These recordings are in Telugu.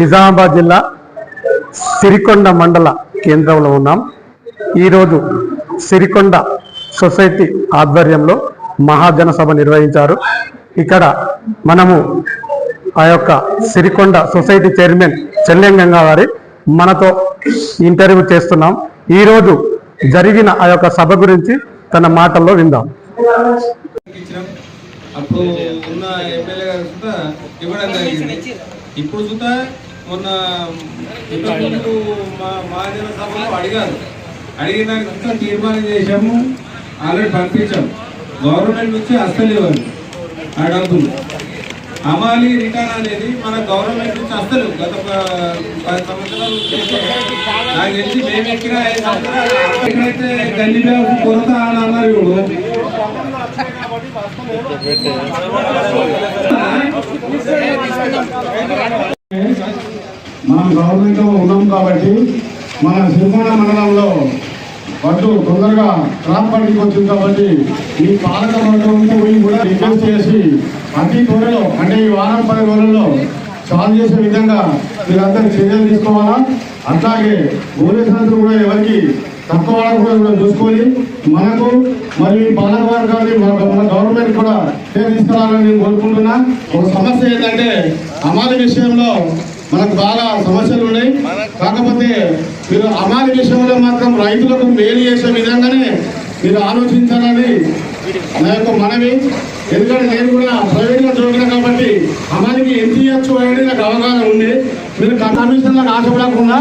నిజామాబాద్ జిల్లా సిరికొండ మండల కేంద్రంలో ఉన్నాం. ఈరోజు సిరికొండ సొసైటీ ఆధ్వర్యంలో మహాజన సభ నిర్వహించారు. ఇక్కడ మనము ఆ యొక్క సిరికొండ సొసైటీ చైర్మన్ చెల్లెంగంగా వారి మనతో ఇంటర్వ్యూ చేస్తున్నాం. ఈరోజు జరిగిన ఆ యొక్క సభ గురించి తన మాటల్లో విందాం. అప్పుడు ఉన్న ఎమ్మెల్యే గారు కూడా ఇవ్వడం జరిగింది. ఇప్పుడు కూడా మొన్న ఇంతకుముందు మహాజన సభలో అడిగినాక తీర్మానం చేశాము, ఆల్రెడీ పంపించాము. గవర్నమెంట్ నుంచి అస్సలు ఇవ్వాలి ఆ డబ్బులు. అమాలి రిటర్న్ అనేది మన గవర్నమెంట్ నుంచి అస్సలు గత 10 సంవత్సరాలు నాకు తెలిసి మేము ఎక్కిన 5 సంవత్సరాలు ఎక్కడైతే గల్లీ కొరత అని అన్నారు. ఇప్పుడు మనం గవర్నమెంట్ లో ఉన్నాం కాబట్టి మన సిరికొండ మండలంలో వడ్డు తొందరగా క్రాప్ పండికి వచ్చింది కాబట్టి ఈ పాలక వర్గంతో కూడా రిక్వెస్ట్ చేసి అతి త్వరలో అంటే ఈ వారం 10 రోజుల్లో సాల్వ్ చేసే విధంగా మీరందరూ చర్యలు తీసుకోవాలా. అట్లాగే పోలీసు సంస్థలు కూడా ఎవరికి తక్కువ కూడా చూసుకొని మనకు మరియు పాలక వర్గాన్ని మన గవర్నమెంట్ కూడా తీసుకురావాలని నేను కోరుకుంటున్నా. ఒక సమస్య ఏంటంటే అమాలి విషయంలో మనకు బాగా సమస్యలు ఉన్నాయి. కాకపోతే మీరు అమాలి విషయంలో మాత్రం రైతులకు మేలు చేసే విధంగానే మీరు ఆలోచించాలని నా యొక్క మనవి. ఎందుకంటే నేను కూడా ప్రైవేట్గా చూడను కాబట్టి అమాలికి ఎంత ఇవ్వచ్చు అనేది నాకు అవగాహన ఉంది. మీరు కమిషన్లకు ఆశపడకుండా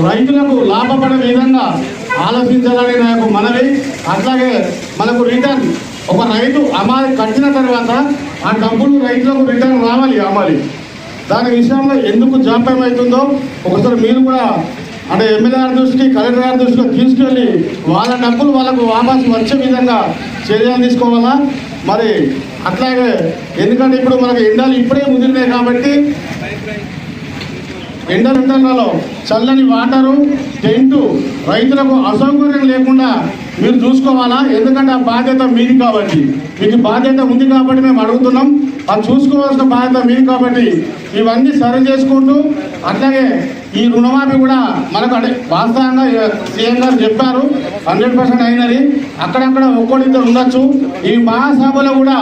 రైతులకు లాభపడే విధంగా ఆలోచించాలని నా యొక్క మనవి. అట్లాగే మనకు రిటర్న్ ఒక రైతు అమాలి కట్టిన తర్వాత ఆ డబ్బులు రైతులకు రిటర్న్ రావాలి. అమాలి దాని విషయంలో ఎందుకు జాప్యం అవుతుందో ఒకసారి మీరు కూడా అంటే ఎమ్మెల్యే గారి దృష్టికి, కలెక్టర్ గారి దృష్టికి తీసుకెళ్ళి వాళ్ళ డబ్బులు వాళ్ళకు వాపసు వచ్చే విధంగా చర్యలు తీసుకోవాలా. మరి అట్లాగే ఎందుకంటే ఇప్పుడు మనకు ఎండలు ఇప్పుడే ముదిరినాయి కాబట్టి ఎండలలో చల్లని వాటరు, టెంటు రైతులకు అసౌకర్యం లేకుండా మీరు చూసుకోవాలా. ఎందుకంటే ఆ బాధ్యత మీది కాబట్టి, మీకు బాధ్యత ఉంది కాబట్టి మేము అడుగుతున్నాం. అది చూసుకోవాల్సిన బాధ్యత మీది కాబట్టి ఇవన్నీ సరి చేసుకుంటూ అట్లాగే ఈ రుణమాఫీ కూడా మనకు అంటే వాస్తవంగా సీఎం గారు చెప్పారు 100% అయినది. అక్కడక్కడ ఒక్కొక్కరిద్దరు ఉండొచ్చు. ఈ మహాసభలో కూడా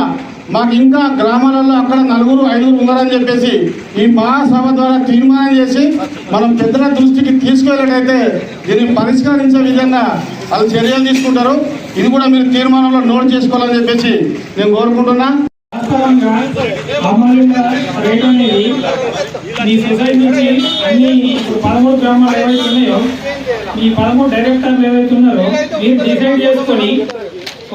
మాకు ఇంకా గ్రామాలలో అక్కడ 4-5 ఉన్నారని చెప్పేసి ఈ మహాసభ ద్వారా తీర్మానం చేసి మనం పెద్దల దృష్టికి తీసుకెళ్ళేటైతే దీన్ని పరిష్కరించే విధంగా వాళ్ళు చర్యలు తీసుకుంటారు. ఇది కూడా మీరు తీర్మానంలో నోట్ చేసుకోవాలని చెప్పేసి నేను కోరుకుంటున్నా. వాస్తవంగా రేట్ అనేది మీ సొసైటీ నుంచి అన్ని 13 గ్రామాలు ఏవైతే ఉన్నాయో ఈ 13 డైరెక్టర్లు ఏవైతే ఉన్నారో మీరు డిసైడ్ చేసుకొని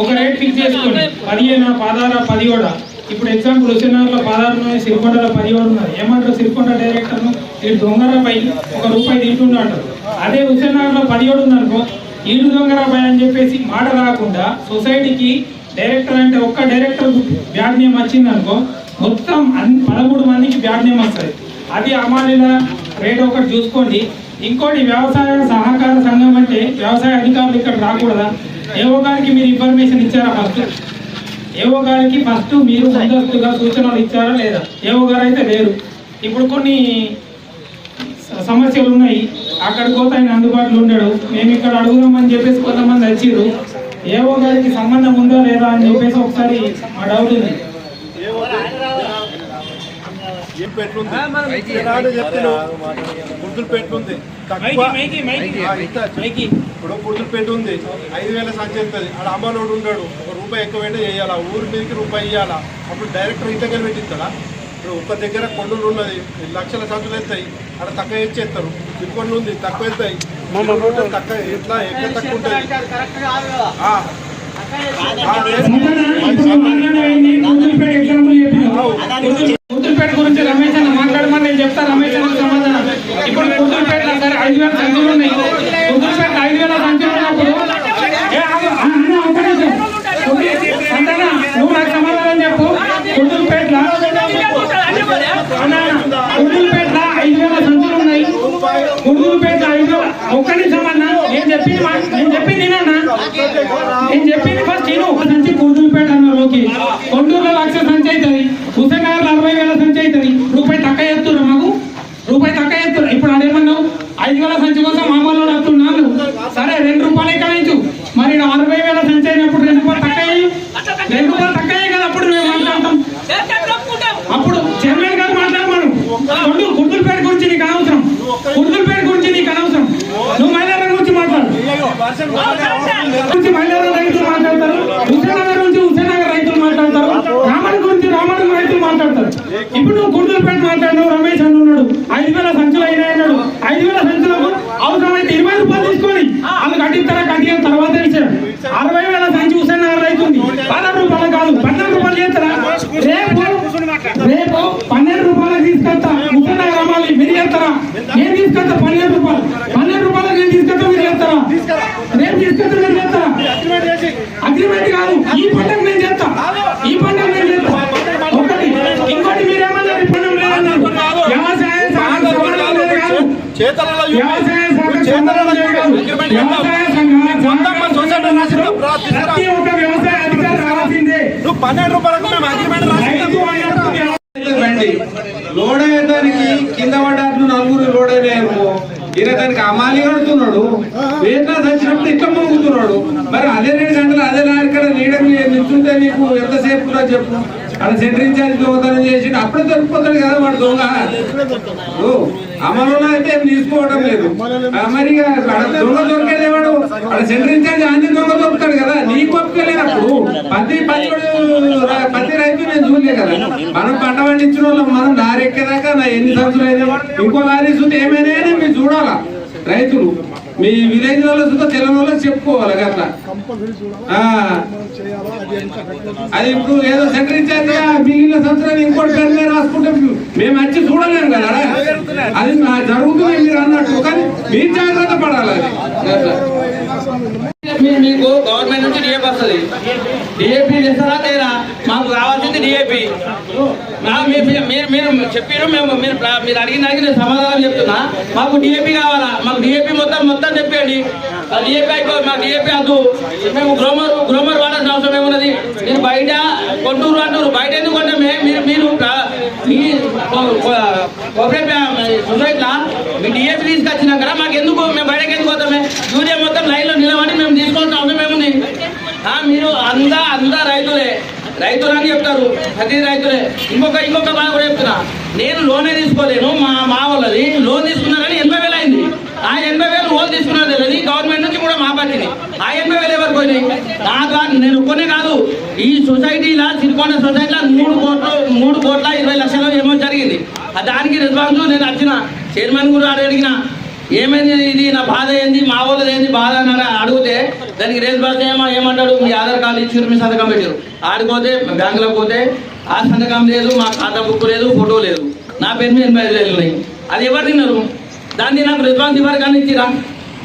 ఒక రేట్ ఫిక్స్ చేసుకోండి. 15, 16, 17. ఇప్పుడు ఎగ్జాంపుల్ హుసేనగర్లో 16 సిరికొండలో 17 ఉన్నారు. ఏమంటారు సిరికొండ డైరెక్టర్ను వీడు దొంగరాపై ₹1 తింటుండ అంటారు. అదే హుసేనగర్లో 17 ఉందనుకో వీడు దొంగరాపై అని చెప్పేసి మాట రాకుండా సొసైటీకి డైరెక్టర్ అంటే ఒక్క డైరెక్టర్ బ్యాడ్ నేమ్ వచ్చింది అనుకో మొత్తం 13 మందికి బ్యాడ్ నేమ్ వస్తుంది. అది అమాలీల రేట్ ఒకటి చూసుకోండి. ఇంకోటి వ్యవసాయ సహకార సంఘం అంటే వ్యవసాయ అధికారులు ఇక్కడ రాకూడదా? ఏవో గారికి మీరు ఇన్ఫర్మేషన్ ఇచ్చారా? ఏవో గారికి ఫస్ట్ మీరు ముందస్తుగా సూచనలు ఇచ్చారా లేదా? ఏవో గారు అయితే లేరు. ఇప్పుడు కొన్ని సమస్యలు ఉన్నాయి, అక్కడికి పోతే ఆయన అందుబాటులో ఉండడు. మేము ఇక్కడ అడుగుదామని చెప్పేసి కొంతమంది వచ్చిర్రు. ఏవో గారికి సంబంధం ఉందా లేదా అని చెప్పేసి ఒకసారి మా డౌట్ ఉంది. గుర్తులపేట ఉంది, ఇప్పుడు గుర్తులపేట ఉంది, 5,000 సంచి వెళ్తుంది. ఆడ అమ్మలోడు ఉంటాడు, ₹1 ఎక్కువ పెట్టే చేయాలా, ఊరి మీదకి రూపాయి ఇవ్వాలా. అప్పుడు డైరెక్టర్ ఇంతకెళ్ళి పెట్టిస్తాడా? ఇప్పుడు ఒక దగ్గర కొండలు ఉన్నది, లక్షల సంచులు వెళ్తాయి, అక్కడ తక్కువ ఇచ్చేస్తారు. ఇంకొన్ని ఉంది తక్కువ వెళ్తాయి, తక్కువ ఎట్లా ఎక్కడ తక్కువ ఉంటుంది. గుర్తులపేట గురించి రమేష్ అన్న మాట్లాడమని నేను చెప్తా. రమేష్ అన్న సమాధానం. ఇప్పుడు గుర్తులపేట సరే 5,000 సంచులు ఉన్నాయి. గుర్తులపేట 5,000 సంచులు ఉన్నప్పుడు నువ్వు నాకు సమాధానం చెప్పు. గుర్తులపేటలో 5,000 సంచులు ఉన్నాయి. గుర్తులపేట 5,000 ఒక్కడి సమాధానం నేను చెప్పింది నేను చెప్పింది ఫస్ట్ నేను ఒక సంచి గుర్తులపేట అన్నారు. ఓకే, కొండూరులో 1,00,000 సంచి అవుతుంది. హుసేనగర్లో 60,000 60,000 సంచి అయినప్పుడు 2 రూపాయలు తక్కువ కదా అప్పుడు మేము మాట్లాడతాం. అప్పుడు చైర్మన్ గారు మాట్లాడమను. కుర్దులపేట గురించి నీకు అనవసరం, కుర్దులపేట గురించి నీకు అనవసరం. నువ్వు మైలారం గురించి మాట్లాడు, మైలారం రైతులు మాట్లాడతారు, హుసేనగర్ గురించి హుసేనగర్ రైతులు మాట్లాడతారు, రామన్ గురించి రామన్ రైతులు మాట్లాడతారు. ఇప్పుడు నువ్వు కుర్దులపేట మాట్లాడినావు, రమేష్ అని ఉన్నాడు 5,000 సంచులు అయినాయి అన్నాడు. 5,000 సంచులకు అవసరమైతే 20 రూపాయలు తీసుకొని వాళ్ళు కట్టిస్తారా కట్టిన తర్వాత తెలిసాడు. 60,000 సంచి హుసేనగర్ రైతు ఉంది, 12 రూపాయలు కాదు 12 రూపాయలు చేస్తారా? రేపు 12 రూపాయలకు తీసుకొస్తా హుసేనగర్ అమ్మాలి, మీరు చేస్తారా? నేను తీసుకొస్తా 12 రూపాయలు, 12 రూపాయలకు నేను తీసుకొస్తా, మీరు చేస్తారా? రేపు తీసుకొస్తా, మీరు చేస్తారా? అగ్రిమెంట్ కాదు, ఈ పంటకు నేను చేస్తా, ఈ పంటకు నేను చేస్తా. ఒకటి ఇంకోటి మీరేమన్నారు, ఈ పంటకు లేదన్నారు. వ్యవసాయ శాఖ సంఘాల ప్రతి ఒక్క వ్యవసాయ అధికారి రావాల్సిందే. 12 రూపాయలకు మేము అగ్రిమెంట్ బండి లోడ్ అయ్యేదానికి కింద పడ్డారు, 4 లోడ్ అయ్యారు. ఈయన దానికి అమాలి కడుతున్నాడు, వేతనాలు వచ్చినప్పుడు ఇట్లా మోగుతున్నాడు. మరి అదే 2 గంటలు అదే లారికడ నీడకు నిల్చుంటే నీకు ఎంతసేపు కూడా చెప్పు. అక్కడ సెంటర్ ఇన్ఛార్జ్ దొంగతనం చేసి అప్పుడే దొరికిపోతాడు కదా వాడు దొంగ. అమలులో అయితే ఏం తీసుకోవడం లేదు. మరి దొంగ దొరికేదేవాడు అక్కడ సెంటర్ ఇన్ఛార్జ్ అన్ని దొంగ దొరుకుతాడు కదా. నీకు ఒప్పుకోలేనప్పుడు పత్తి రైతు నేను చూడలే కదా. మనం పంట పండించిన వాళ్ళం, మనం లారీ ఎక్కేదాకా నా ఎన్ని సంవత్సరాలు అయినా ఇంకో లారీ చూస్తే ఏమైనా మీరు చూడాలా. రైతులు మీ విలేజ్ వాళ్ళు చూస్తే తెలంగాణ చెప్పుకోవాలి అట్లా. అది ఇప్పుడు ఏదో సెంటర్ ఇన్ఛార్జ్ మిగిలిన సంవత్సరాలు ఇంకోటి పేరు మీద రాసుకుంటే మేము వచ్చి చూడలేము కదా. అది జరుగుతుంది మీరు అన్నట్టు, కానీ మీరు జాగ్రత్త పడాలి. అది మీకు గవర్నమెంట్ నుంచి డిఏపి వస్తుంది. డిఏపి చేస్తారా తేరా? మాకు కావాల్సింది డిఏపి. మీరు చెప్పారు, మీరు అడిగిన నేను సమాధానం చెప్తున్నా. మాకు డిఏపి కావాలా, మాకు డిఏపి మొత్తం చెప్పండి. డిఏపి అయిపో, మాకు డిఏపి వద్దు. మేము గ్రోమర్ వాడాల్సిన అవసరం ఏమున్నది? మీరు బయట కొంటూరు అంటారు, బయట ఎందుకు కొంటామే? మీరు సొసైటీలో మీ డిఏపి తీసుకొచ్చినాక మాకు ఎందుకు, మేము బయటకి ఎందుకు పోతామే? యూరియా మొత్తం లైన్లో నిలబడి మేము తీసుకోవాల్సిన అవసరం ఏముంది? మీరు అందా రైతులు అని చెప్తారు, ప్రతి రైతులే. ఇంకొక బాగా కూడా చెప్తున్నా, నేను లోనే తీసుకోలేను. మా వాళ్ళది లోన్ తీసుకున్నారని 80,000 అయింది. ఆ 80,000 లోన్ తీసుకున్నారు తెలియదు. గవర్నమెంట్ నుంచి కూడా మా పట్టింది. ఆ 80,000 ఎవరు పోయినాయి? నా ద్వారా నేను కొనే కాదు, ఈ సొసైటీలో సిరికొండ సొసైటీలో 3,20,00,000 ఏమో జరిగింది. దానికి రెస్పాన్స్ నేను వచ్చిన చైర్మన్ కూడా అడిగిన, ఏమైంది ఇది, నా బాధ ఏంది, మా వాళ్ళది ఏంది బాధ అని అడిగితే దానికి రెస్పాన్స్ ఏమంటాడు, మీ ఆధార్ కార్డు ఇచ్చారు, మీ సంతకం పెట్టారు. ఆడిపోతే బ్యాంకులోకి పోతే ఆ సంతకం లేదు, మా ఖాతా బుక్ లేదు, ఫోటో లేదు, నా పేరు మీద 85,000 ఉన్నాయి. అది ఎవరు తిన్నారు? దాన్ని నాకు రెస్పాన్స్ ఇవ్వరు కానీ ఇచ్చిరా?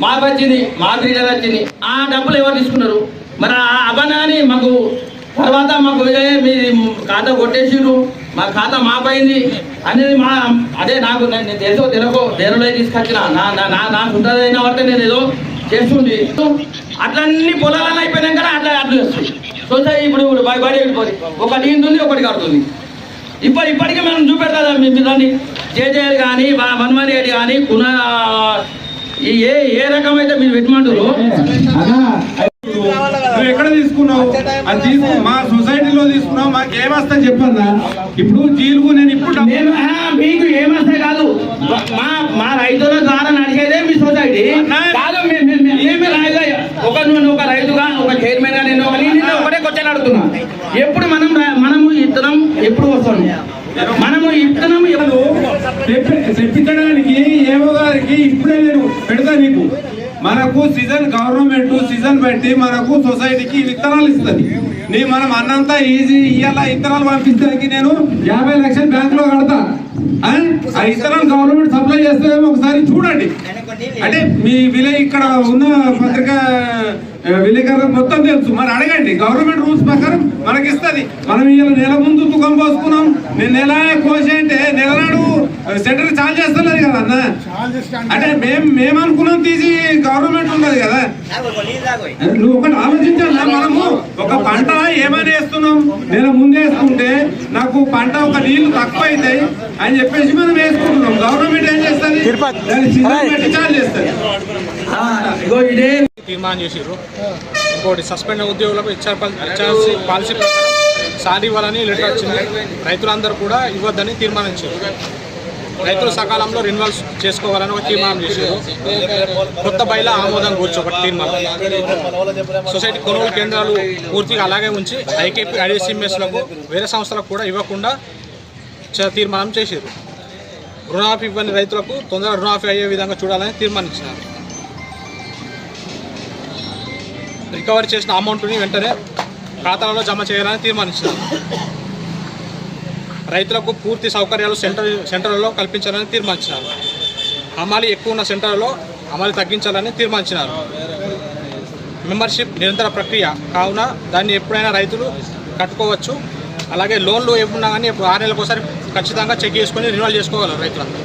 మాకు వచ్చింది, మాకు రీజన్ వచ్చింది. ఆ డబ్బులు ఎవరు తీసుకున్నారు? మరి ఆ అబనాన్ని మాకు తర్వాత మాకు మీరు ఖాతా కొట్టేసిరు, మా ఖాతా మాపైంది అనేది అదే నాకు నేను తెలుసో దేనిలో తీసుకొచ్చిన నాకు ఉంటుందైనా వరకు నేను ఏదో చేస్తుంది. అట్లన్నీ పొలాలను అయిపోయినాక అట్లా వస్తుంది. సొసైటీ ఇప్పుడు బయట వెళ్ళిపోతుంది, ఒకటి ఇంటుంది, ఒకటి కడుతుంది. ఇప్పటికీ మనం చూపెడతా మీ దాన్ని జేజేఎల్ కానీ 118 కానీ ఏ రకమైతే మీరు పెట్టమంటారు. నువ్వు ఎక్కడ తీసుకున్నావు? అది మా సొసైటీలో తీసుకున్నావు, మాకు ఏమస్తా చెప్పన్నా. ఇప్పుడు జీలుగు నేను ఇప్పుడు మీకు ఏమస్తే కాదు, మా రైతుల ద్వారా నడిచేదే మీ సొసైటీ కాదు. ఒక రైతుగా, ఒక చైర్మన్ గా నేను ఒకటే క్వశ్చన్ అడుగుతున్నా. ఎప్పుడు మనము ఇత్తనం ఎప్పుడు వస్తాం? మనము ఇత్తనం తెప్పించడానికి ఏమో గారికి ఇప్పుడే నేను పెడతా నీకు. మనకు గవర్నమెంట్ సీజన్ పెట్టి మనకు సొసైటీకి విత్తనాలు ఇస్తుంది. మనం అన్నంతా ఈజీ ఇవాళ విత్తనాలు పంపించడానికి నేను 50 లక్షలు బ్యాంకులో కడతా. ఆ విత్తనాలు గవర్నమెంట్ సప్లై చేస్తుందేమో ఒకసారి చూడండి. అంటే మీ విలేజ్ ఇక్కడ ఉన్న పత్రికా విలేకరులకు మొత్తం తెలుసు. మరి అడగండి, గవర్నమెంట్ రూల్స్ ప్రకారం మనకి ఇస్తుంది. మనం ఇలా నెల ముందు తుకం పోసుకున్నాం, నేను నెల కోసి అంటే నెల నాడు సెంటర్ ఛార్జ్ చేస్తలేదు కదా అన్న. అంటే మేము అనుకున్నాం తీసి గవర్నమెంట్ ఉండదు కదా. నువ్వు ఒకటి ఆలోచించాలి. మనము ఒక పంట ఏమైనా వేస్తున్నాం, నెల ముందు వేసుకుంటే నాకు పంట ఒక నీళ్లు తక్కువ అవుతాయి అని చెప్పేసి మనం వేసుకుంటున్నాం. గవర్నమెంట్ ఏం చేస్తుంది, దాన్ని సీజన్ పెట్టి ఛార్జ్ చేస్తుంది. తీర్మానం చేసిర్రు. ఇంకోటి సస్పెండ్ ఉద్యోగులకు హెచ్ఆర్సీ పాలసీ ప్రకారం సారీ ఇవ్వాలని లెటర్ వచ్చింది. రైతులందరూ కూడా ఇవ్వద్దని తీర్మానించారు. రైతులు సకాలంలో రెన్యువల్స్ చేసుకోవాలని ఒక తీర్మానం చేశారు. కొత్త బయల ఆమోదం కూర్చో ఒకటి తీర్మానం. సొసైటీ కొనుగోలు కేంద్రాలు పూర్తిగా అలాగే ఉంచి ఐకేపీ ఐడిసిఎంఎస్లకు వేరే సంస్థలకు కూడా ఇవ్వకుండా తీర్మానం చేశారు. రుణమాఫీ ఇవ్వని రైతులకు తొందరగా రుణమాఫీ అయ్యే విధంగా చూడాలని తీర్మానించినారు. రికవరీ చేసిన అమౌంట్ని వెంటనే ఖాతాలలో జమ చేయాలని తీర్మానించినారు. రైతులకు పూర్తి సౌకర్యాలు సెంటర్లలో కల్పించాలని తీర్మానించినారు. హమాలి ఎక్కువ ఉన్న సెంటర్లలో హమాలి తగ్గించాలని తీర్మానించినారు. మెంబర్షిప్ నిరంతర ప్రక్రియ కావున దాన్ని ఎప్పుడైనా రైతులు కట్టుకోవచ్చు. అలాగే లోన్లు ఏమున్నా కానీ 6 నెలలకు ఒకసారి ఖచ్చితంగా చెక్ చేసుకొని రెన్యువల్ చేసుకోగలరు రైతులందరూ.